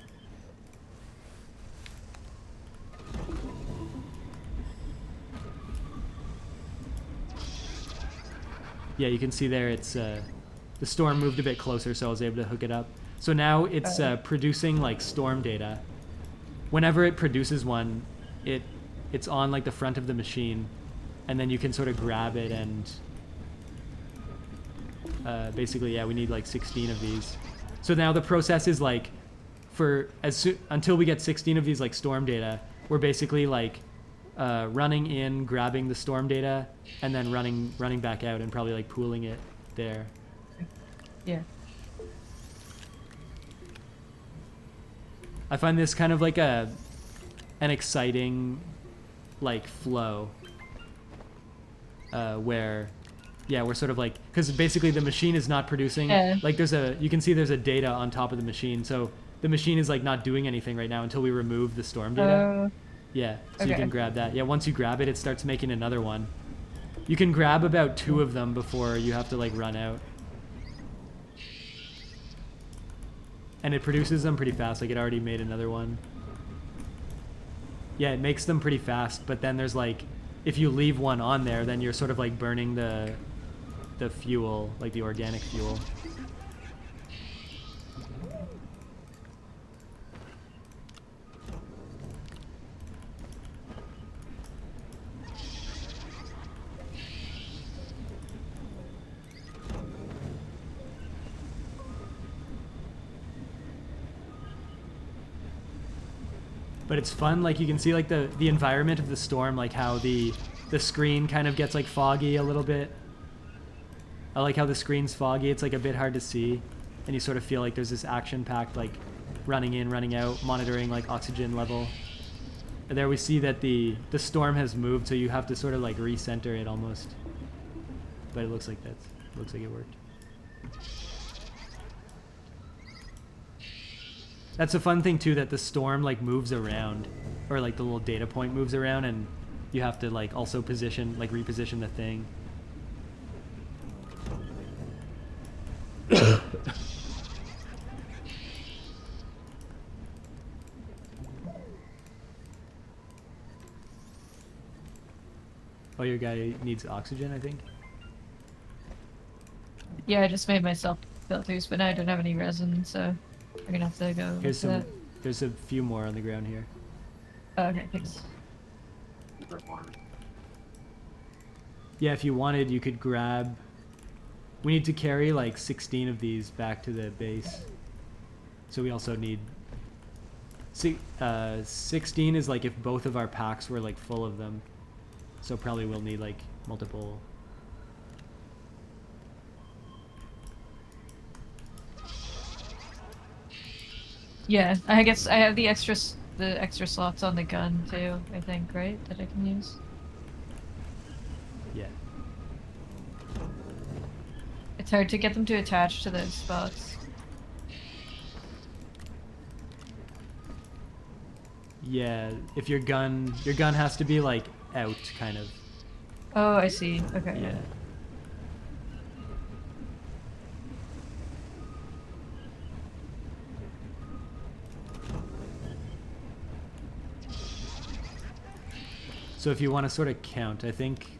S3: Yeah, you can see there it's the storm moved a bit closer, so I was able to hook it up. So now it's producing like storm data. Whenever it produces one, it's on like the front of the machine, and then you can sort of grab it and basically, yeah, we need like 16 of these. So now the process is like, until we get 16 of these like storm data, we're basically like running in, grabbing the storm data, and then running back out and probably like pooling it there.
S2: Yeah.
S3: I find this kind of like an exciting like flow where we're sort of like, because basically the machine is not producing, like you can see there's a data on top of the machine, so the machine is like not doing anything right now until we remove the storm data. Yeah, so you can grab that. Yeah, once you grab it, it starts making another one. You can grab about 2 of them before you have to like run out. And it produces them pretty fast, like it already made another one. Yeah, it makes them pretty fast, but then there's like, if you leave one on there, then you're sort of like burning the fuel, like the organic fuel. But it's fun, like you can see like the environment of the storm, like how the screen kind of gets like foggy a little bit. I like how the screen's foggy, it's like a bit hard to see, and you sort of feel like there's this action-packed like running in, running out, monitoring like oxygen level. And there we see that the storm has moved, so you have to sort of like recenter it almost. But it looks like it worked. That's a fun thing too, that the storm like moves around, or like the little data point moves around, and you have to like also reposition the thing. Oh, your guy needs oxygen, I think.
S2: Yeah, I just made myself filters, but now I don't have any resin, so I'm gonna have to go with that.
S3: There's a few more on the ground here.
S2: Oh, okay, thanks.
S3: Yeah, if you wanted, you could grab... We need to carry like 16 of these back to the base. So we also need... 16 is like if both of our packs were like full of them. So probably we'll need like multiple...
S2: Yeah, I guess I have the extra slots on the gun too, I think, right? That I can use.
S3: Yeah.
S2: It's hard to get them to attach to those spots.
S3: Yeah, if your gun has to be like out, kind of.
S2: Oh, I see. Okay.
S3: Yeah. So if you want to sort of count, I think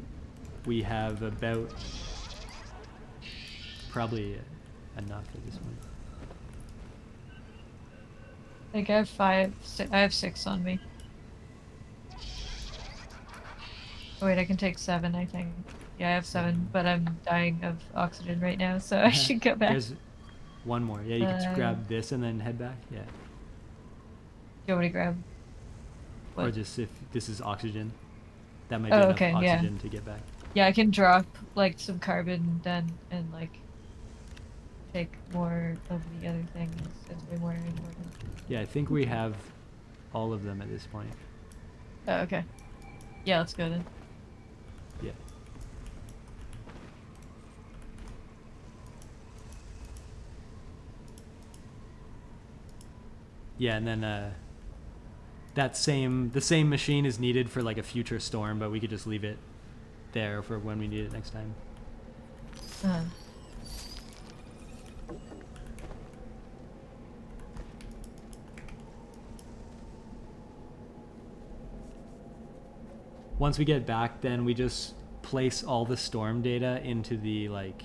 S3: we have about probably enough at this point.
S2: I think I have I have 6 on me. Oh, wait, I can take 7, I think. Yeah, I have 7, but I'm dying of oxygen right now, so I should go back.
S3: There's one more. Yeah, you could grab this and then head back. Yeah.
S2: Do you want me to grab what?
S3: Or just if this is oxygen, that might be
S2: Oh,
S3: enough
S2: okay, yeah.
S3: oxygen to get back.
S2: Yeah, I can drop like some carbon then and like take more of the other things. It's way more important.
S3: Yeah, I think we have all of them at this point.
S2: Oh, okay. Yeah, let's go then.
S3: Yeah. Yeah, and then the same machine is needed for like a future storm, but we could just leave it there for when we need it next time. Once we get back, then we just place all the storm data into the like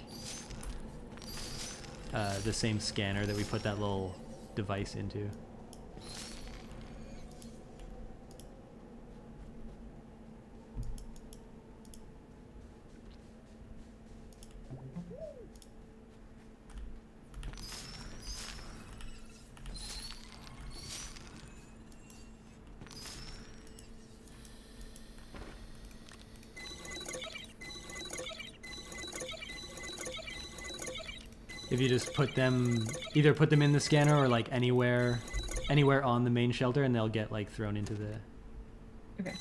S3: the same scanner that we put that little device into. If you just either put them in the scanner or like anywhere on the main shelter, and they'll get like thrown into the.
S2: Okay.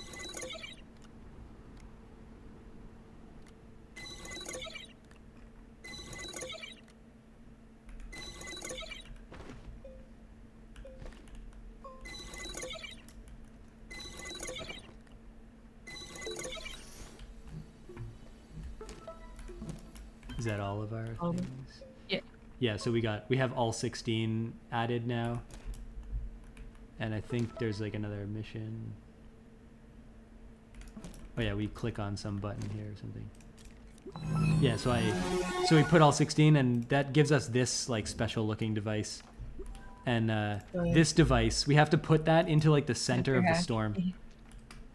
S3: Is that all of our things?
S2: Yeah.
S3: Yeah, so we have all 16 added now. And I think there's like another mission. Oh yeah, we click on some button here or something. Yeah, so we put all 16, and that gives us this like special looking device. And this device, we have to put that into like the center of the storm.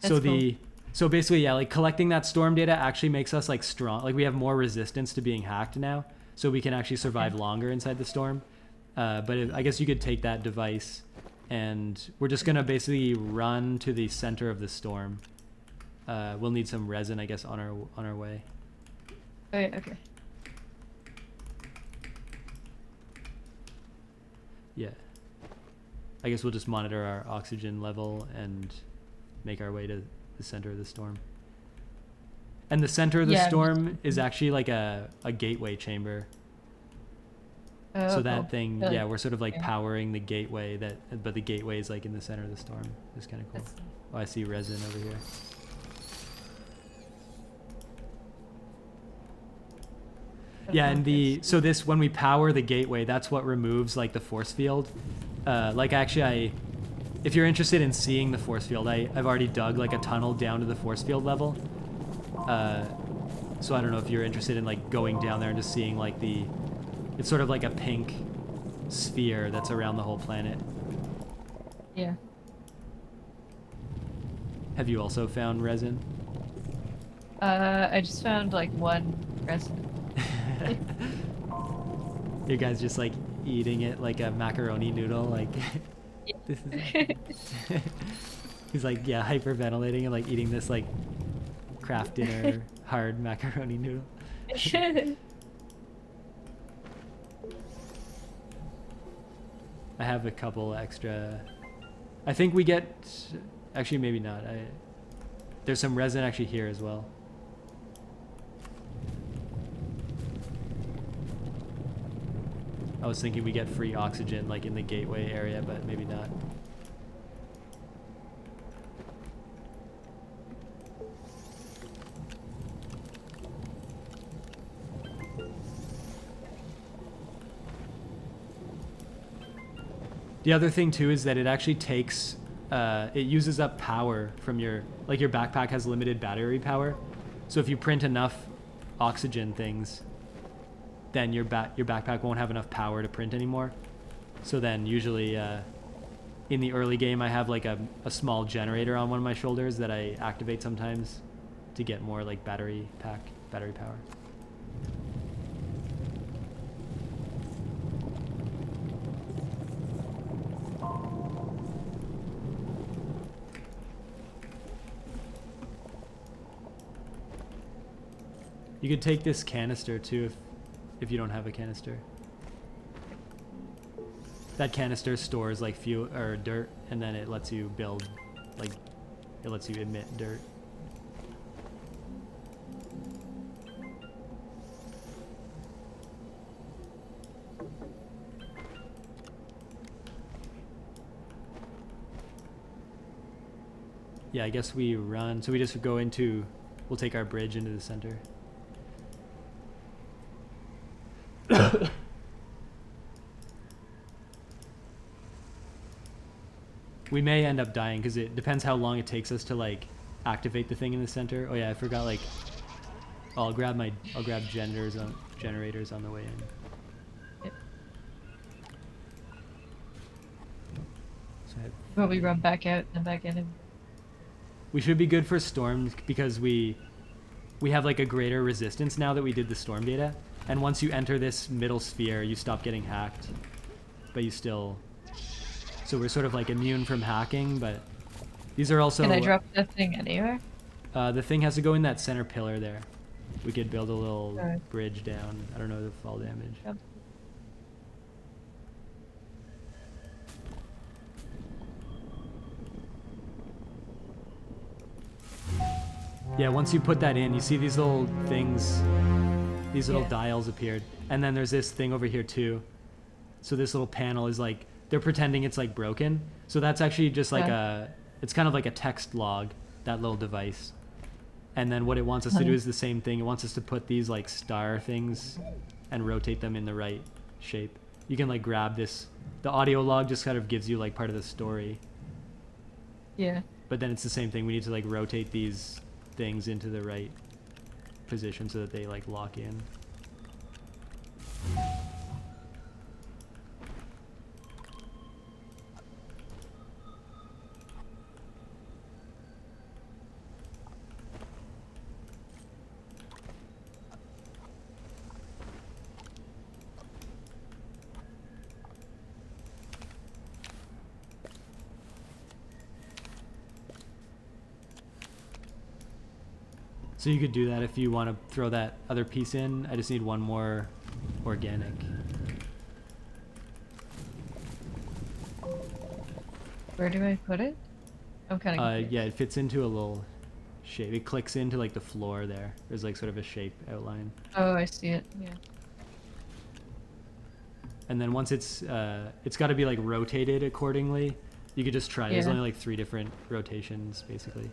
S2: That's cool.
S3: So basically, yeah, like collecting that storm data actually makes us like strong. Like we have more resistance to being hacked now, so we can actually survive longer inside the storm. I guess you could take that device, and we're just gonna basically run to the center of the storm. We'll need some resin, I guess, on our way.
S2: Oh, yeah, okay.
S3: Yeah. I guess we'll just monitor our oxygen level and make our way to the center of the storm. And the center of the storm is actually like a gateway chamber.
S2: Oh,
S3: so
S2: cool.
S3: that thing,
S2: Really?
S3: yeah, we're sort of like powering the gateway but the gateway is like in the center of the storm. It's kind of cool. Oh, I see resin over here. Yeah, and when we power the gateway, that's what removes like the force field. Like actually if you're interested in seeing the force field, I've already dug like a tunnel down to the force field level. So I don't know if you're interested in like going down there and just seeing like it's sort of like a pink sphere that's around the whole planet.
S2: Yeah.
S3: Have you also found resin?
S2: I just found like one resin.
S3: You guys just like eating it like a macaroni noodle, like this is he's like, yeah, hyperventilating and like eating this like craft dinner hard macaroni noodle. I have a couple extra. I think we get, actually maybe not. There's some resin actually here as well. I was thinking we get free oxygen like in the gateway area, but maybe not. The other thing too is that it actually takes, it uses up power from your backpack has limited battery power. So if you print enough oxygen things, then your backpack won't have enough power to print anymore. So then usually in the early game I have like a small generator on one of my shoulders that I activate sometimes to get more like battery pack. battery power. You could take this canister too if you don't have a canister. That canister stores like fuel or dirt, and then it lets you build, like, it lets you emit dirt. Yeah, I guess we run. So we just go into, we'll take our bridge into the center. We may end up dying because it depends how long it takes us to like activate the thing in the center. Oh yeah, I forgot like, oh, I'll grab generators on the way in.
S2: Yep.
S3: So
S2: Will we run back out and back in?
S3: we should be good for storms because we have like a greater resistance now that we did the storm data. And once you enter this middle sphere, you stop getting hacked, but you still. So we're sort of like immune from hacking, but these are also.
S2: Can I drop that thing anywhere?
S3: The thing has to go in that center pillar there. We could build a little bridge down. I don't know the fall damage.
S2: Yep.
S3: Yeah, once you put that in, you see these little things, these little dials appeared. And then there's this thing over here too. So this little panel is like, they're pretending it's like broken. So that's actually just like it's kind of like a text log, that little device. And then what it wants us to do is the same thing. It wants us to put these like star things and rotate them in the right shape. You can like grab this, the audio log just kind of gives you like part of the story.
S2: Yeah.
S3: But then it's the same thing. We need to like rotate these things into the right position so that they like lock in. So you could do that if you want to throw that other piece in. I just need one more organic.
S2: Where do I put it? I'm kind of
S3: yeah, it fits into a little shape. It clicks into like the floor there. There's like sort of a shape outline.
S2: Oh, I see it. Yeah.
S3: And then once it's got to be like rotated accordingly. You could just try. There's only like 3 different rotations basically.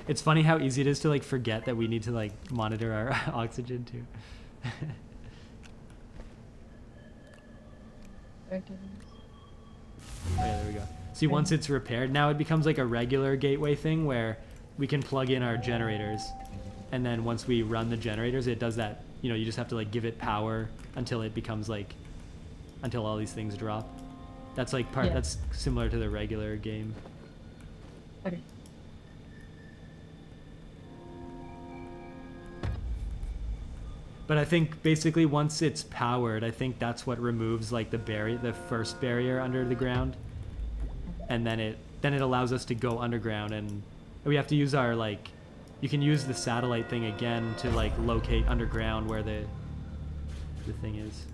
S3: It's funny how easy it is to like forget that we need to like monitor our oxygen too.
S2: Oh
S3: yeah, there we go. See, once it's repaired, now it becomes like a regular gateway thing where we can plug in our generators. And then once we run the generators, it does that, you know, you just have to like give it power until it becomes like, until all these things drop. That's like that's similar to the regular game.
S2: Okay.
S3: But I think basically once it's powered, I think that's what removes like the first barrier under the ground, and then it allows us to go underground, and we have to use our like, you can use the satellite thing again to like locate underground where the thing is.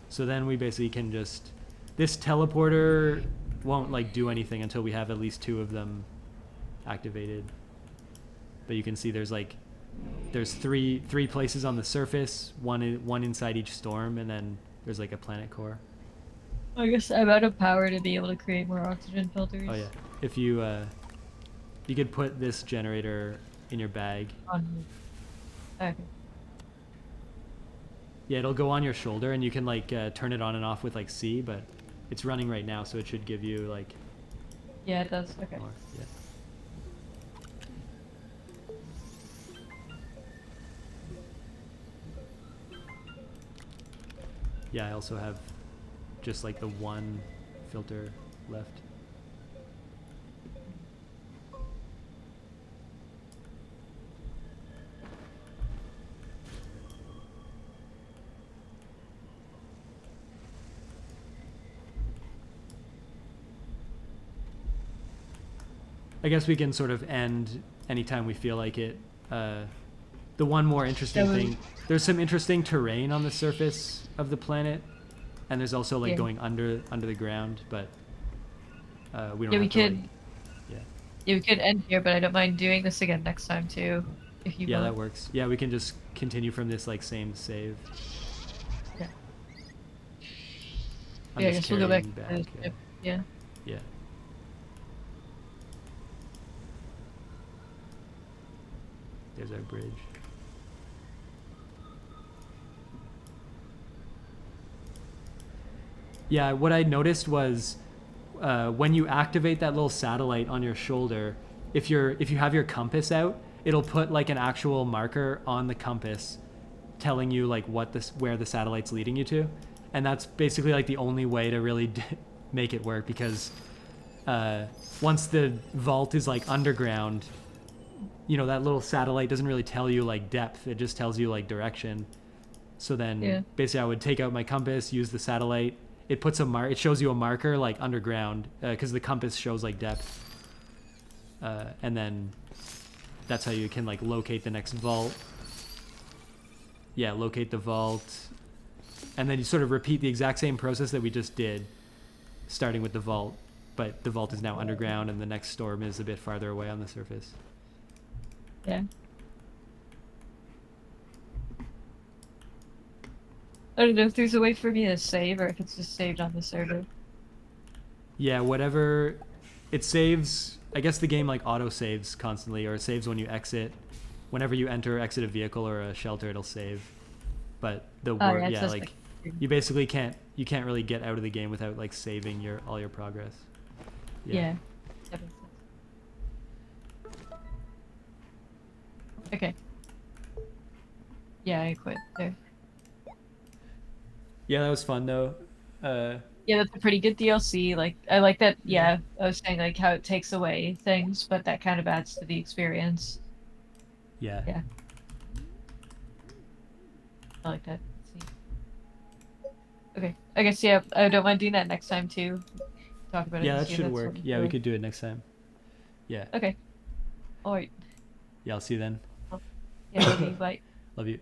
S3: So then we basically can just, this teleporter won't like do anything until we have at least 2 of them activated. But you can see there's three places on the surface, one inside each storm, and then there's like a planet core.
S2: I guess I'm out of power to be able to create more oxygen filters.
S3: Oh yeah, if you you could put this generator in your bag.
S2: Okay.
S3: Yeah, it'll go on your shoulder, and you can like turn it on and off with like C, but it's running right now, so it should give you like.
S2: Yeah, it does. Okay.
S3: More. Yeah. Yeah, I also have just like the 1 filter left. I guess we can sort of end anytime we feel like it. The one more interesting thing, there's some interesting terrain on the surface of the planet, and there's also like going under the ground, but we don't
S2: Yeah,
S3: have
S2: we
S3: to
S2: could.
S3: like, yeah.
S2: Yeah, we could end here, but I don't mind doing this again next time too, if you
S3: Yeah,
S2: want.
S3: that works. Yeah, we can just continue from this like same save.
S2: Yeah.
S3: I'm
S2: Yeah, I
S3: just
S2: guess we'll go back
S3: carrying
S2: to
S3: back.
S2: the ship. Yeah.
S3: Yeah. There's our bridge. Yeah, what I noticed was when you activate that little satellite on your shoulder, if you have your compass out, it'll put like an actual marker on the compass, telling you like where the satellite's leading you to, and that's basically like the only way to really make it work, because once the vault is like underground, that little satellite doesn't really tell you like depth; it just tells you like direction. So then basically I would take out my compass, use the satellite. It shows you a marker like underground, because the compass shows like depth. And then that's how you can like locate the next vault. Yeah, locate the vault. And then you sort of repeat the exact same process that we just did, starting with the vault. But the vault is now underground and the next storm is a bit farther away on the surface.
S2: Yeah. I don't know if there's a way for me to save or if it's just saved on the server.
S3: Yeah, whatever. It saves. I guess the game like auto saves constantly, or it saves when you exit. Whenever you exit a vehicle or a shelter, it'll save. But you basically can't really get out of the game without like saving all your progress.
S2: Yeah. That makes sense. Okay. Yeah, I quit there.
S3: Yeah, that was fun though.
S2: Yeah, that's a pretty good DLC. Like, I like that. Yeah, I was saying like how it takes away things, but that kind of adds to the experience.
S3: Yeah.
S2: Yeah. I like that. See. Okay. I guess yeah. I don't mind doing that next time too. Talk about it.
S3: Yeah,
S2: And
S3: that
S2: see if
S3: should
S2: that's
S3: work.
S2: what
S3: Yeah, we could do it next time. Yeah.
S2: Okay. All right.
S3: Yeah, I'll see you then.
S2: Yeah. Love you. Bye.
S3: Love you.